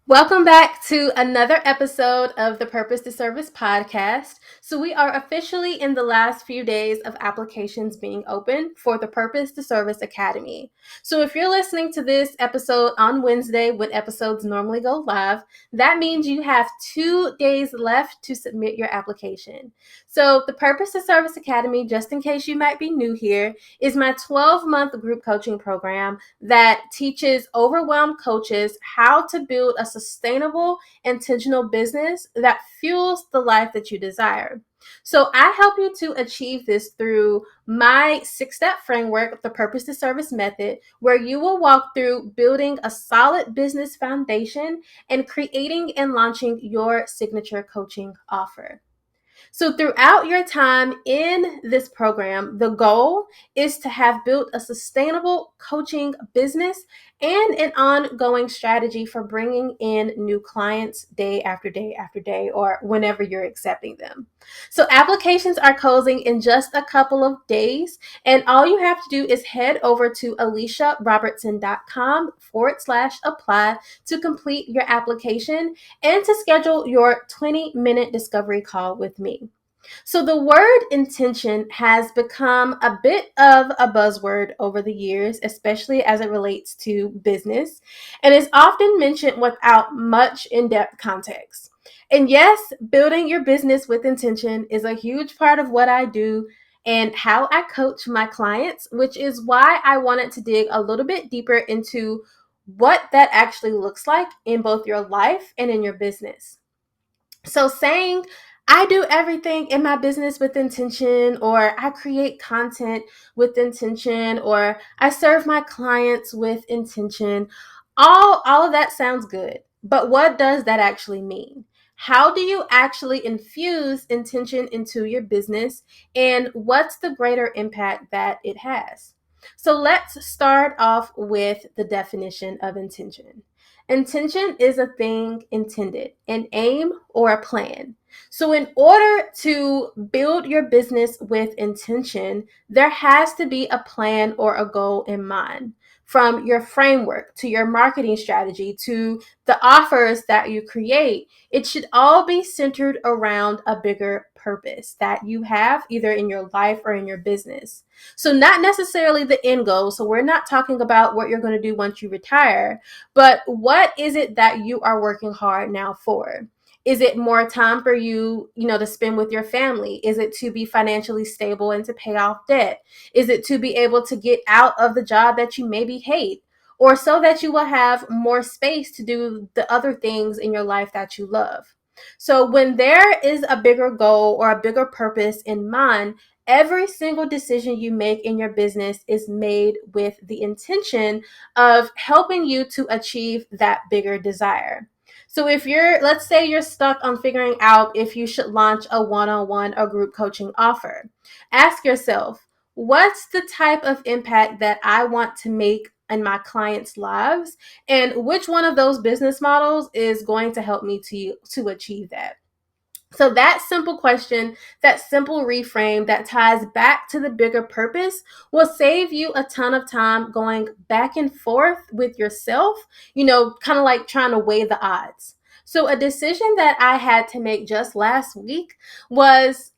Welcome back to another episode of the Purpose to Service podcast. So we are officially in the last few days of applications being open for the Purpose to Service Academy. So if you're listening to this episode on Wednesday when episodes normally go live, that means you have 2 days left to submit your application. So the Purpose to Service Academy, just in case you might be new here, is my 12-month group coaching program that teaches overwhelmed coaches how to build a sustainable, intentional business that fuels the life that you desire. So I help you to achieve this through my 6-step framework, the Purpose to Service method, where you will walk through building a solid business foundation and creating and launching your signature coaching offer. So throughout your time in this program, the goal is to have built a sustainable coaching business and an ongoing strategy for bringing in new clients day after day after day, or whenever you're accepting them. So applications are closing in just a couple of days, and all you have to do is head over to aliciarobertson.com/apply to complete your application and to schedule your 20-minute discovery call with me. So the word intention has become a bit of a buzzword over the years, especially as it relates to business, and is often mentioned without much in-depth context. And yes, building your business with intention is a huge part of what I do and how I coach my clients, which is why I wanted to dig a little bit deeper into what that actually looks like in both your life and in your business. So saying I do everything in my business with intention, or I create content with intention, or I serve my clients with intention, all of that sounds good. But what does that actually mean? How do you actually infuse intention into your business, and what's the greater impact that it has? So let's start off with the definition of intention. Intention is a thing intended, an aim or a plan. So in order to build your business with intention, there has to be a plan or a goal in mind. From your framework to your marketing strategy to the offers that you create, it should all be centered around a bigger purpose that you have either in your life or in your business. So not necessarily the end goal. So we're not talking about what you're going to do once you retire, but what is it that you are working hard now for? Is it more time for you, to spend with your family? Is it to be financially stable and to pay off debt? Is it to be able to get out of the job that you maybe hate? Or so that you will have more space to do the other things in your life that you love? So when there is a bigger goal or a bigger purpose in mind, every single decision you make in your business is made with the intention of helping you to achieve that bigger desire. So let's say you're stuck on figuring out if you should launch a one-on-one or group coaching offer. Ask yourself, what's the type of impact that I want to make in my clients' lives? And which one of those business models is going to help me to achieve that? So that simple question, that simple reframe that ties back to the bigger purpose will save you a ton of time going back and forth with yourself, kind of like trying to weigh the odds. So a decision that I had to make just last week was,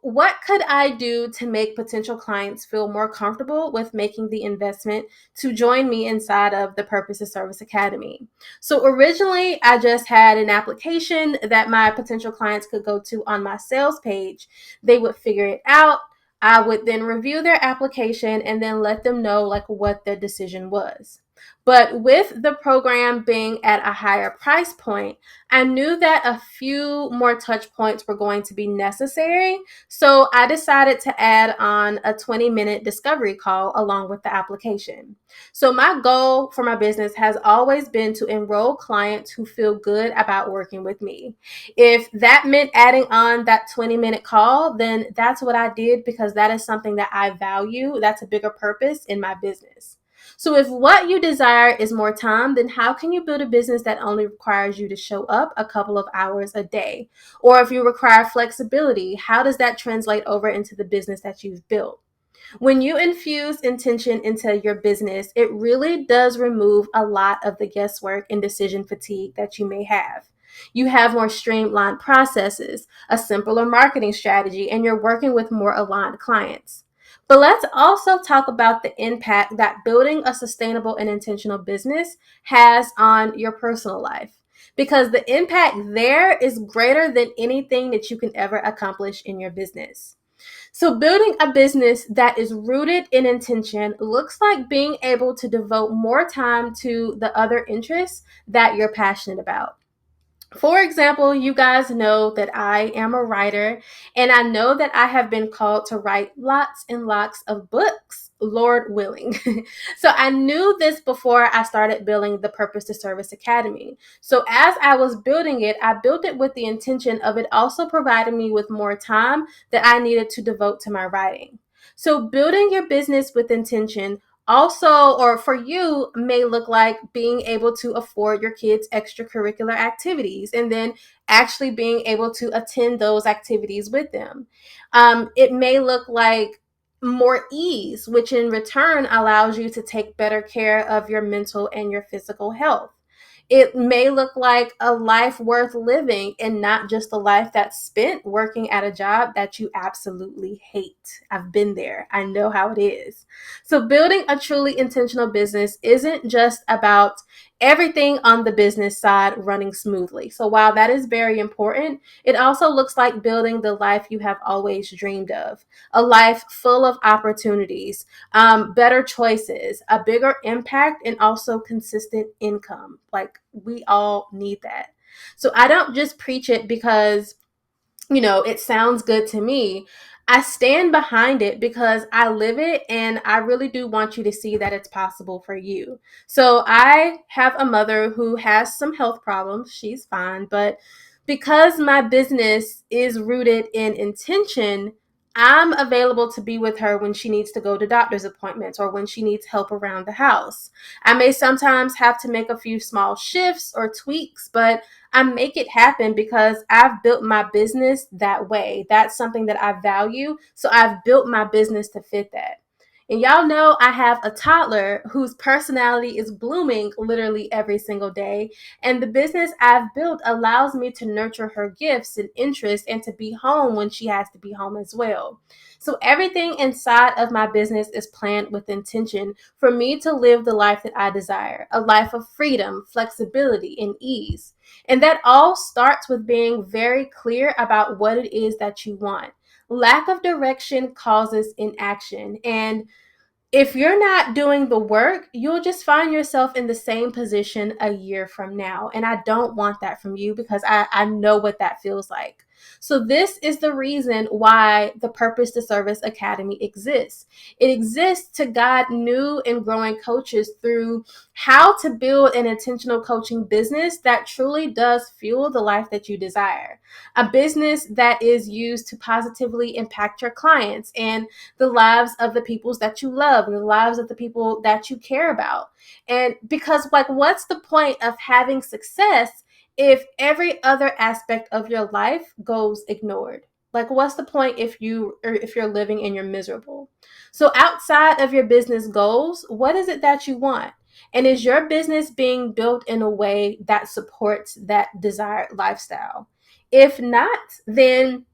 what could I do to make potential clients feel more comfortable with making the investment to join me inside of the Purpose of Service Academy? So originally, I just had an application that my potential clients could go to on my sales page. They would figure it out. I would then review their application and then let them know what their decision was. But with the program being at a higher price point, I knew that a few more touch points were going to be necessary. So I decided to add on a 20-minute discovery call along with the application. So my goal for my business has always been to enroll clients who feel good about working with me. If that meant adding on that 20-minute call, then that's what I did, because that is something that I value. That's a bigger purpose in my business. So if what you desire is more time, then how can you build a business that only requires you to show up a couple of hours a day? Or if you require flexibility, how does that translate over into the business that you've built? When you infuse intention into your business, it really does remove a lot of the guesswork and decision fatigue that you may have. You have more streamlined processes, a simpler marketing strategy, and you're working with more aligned clients. But let's also talk about the impact that building a sustainable and intentional business has on your personal life. Because the impact there is greater than anything that you can ever accomplish in your business. So, building a business that is rooted in intention looks like being able to devote more time to the other interests that you're passionate about. For example, you guys know that I am a writer, and I know that I have been called to write lots and lots of books, Lord willing. So I knew this before I started building the Purpose to Service Academy. So as I was building it, I built it with the intention of it also providing me with more time that I needed to devote to my writing. So building your business with intention also, or for you, may look like being able to afford your kids extracurricular activities and then actually being able to attend those activities with them. It may look like more ease, which in return allows you to take better care of your mental and your physical health. It may look like a life worth living and not just a life that's spent working at a job that you absolutely hate. I've been there. I know how it is. So, building a truly intentional business isn't just about everything on the business side running smoothly. So, while that is very important, it also looks like building the life you have always dreamed of, a life full of opportunities, better choices, a bigger impact, and also consistent income. Like, we all need that. So, I don't just preach it because it sounds good to me. I stand behind it because I live it and I really do want you to see that it's possible for you. So I have a mother who has some health problems. She's fine, but because my business is rooted in intention, I'm available to be with her when she needs to go to doctor's appointments or when she needs help around the house. I may sometimes have to make a few small shifts or tweaks, but I make it happen because I've built my business that way. That's something that I value. So I've built my business to fit that. And y'all know I have a toddler whose personality is blooming literally every single day. And the business I've built allows me to nurture her gifts and interests and to be home when she has to be home as well. So everything inside of my business is planned with intention for me to live the life that I desire, a life of freedom, flexibility, and ease. And that all starts with being very clear about what it is that you want. Lack of direction causes inaction. And if you're not doing the work, you'll just find yourself in the same position a year from now. And I don't want that from you because I know what that feels like. So, this is the reason why the Purpose to Service Academy exists. It exists to guide new and growing coaches through how to build an intentional coaching business that truly does fuel the life that you desire. A business that is used to positively impact your clients and the lives of the peoples that you love and the lives of the people that you care about. And because, like, what's the point of having success if every other aspect of your life goes ignored? Like, what's the point if you're living and you're miserable? So outside of your business goals, what is it that you want? And is your business being built in a way that supports that desired lifestyle? If not, then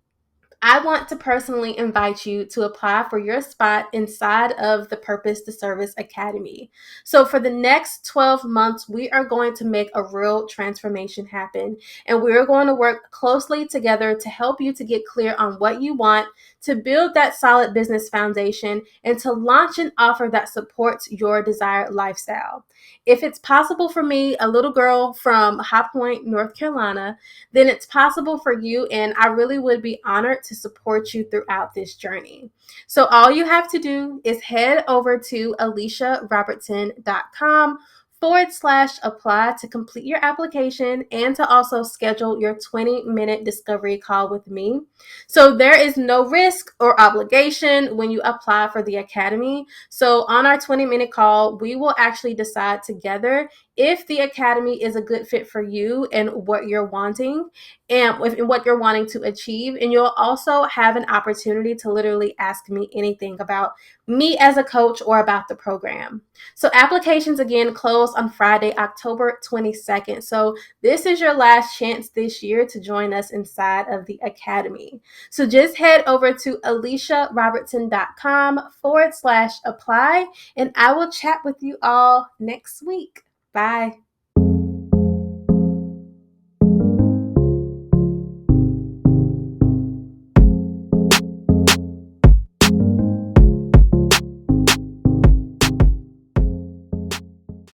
I want to personally invite you to apply for your spot inside of the Purpose to Service Academy. So, for the next 12 months, we are going to make a real transformation happen. And we're going to work closely together to help you to get clear on what you want, to build that solid business foundation, and to launch an offer that supports your desired lifestyle. If it's possible for me, a little girl from High Point, North Carolina, then it's possible for you. And I really would be honored to support you throughout this journey. So all you have to do is head over to aliciarobertson.com www.buzzword.com/apply to complete your application and to also schedule your 20-minute discovery call with me. So there is no risk or obligation when you apply for the Academy. So on our 20-minute call, we will actually decide together if the Academy is a good fit for you and what you're wanting and what you're wanting to achieve. And you'll also have an opportunity to literally ask me anything about me as a coach or about the program. So applications again close on Friday, October 22nd. So this is your last chance this year to join us inside of the Academy. So just head over to AliciaRobertson.com/apply, and I will chat with you all next week. Bye.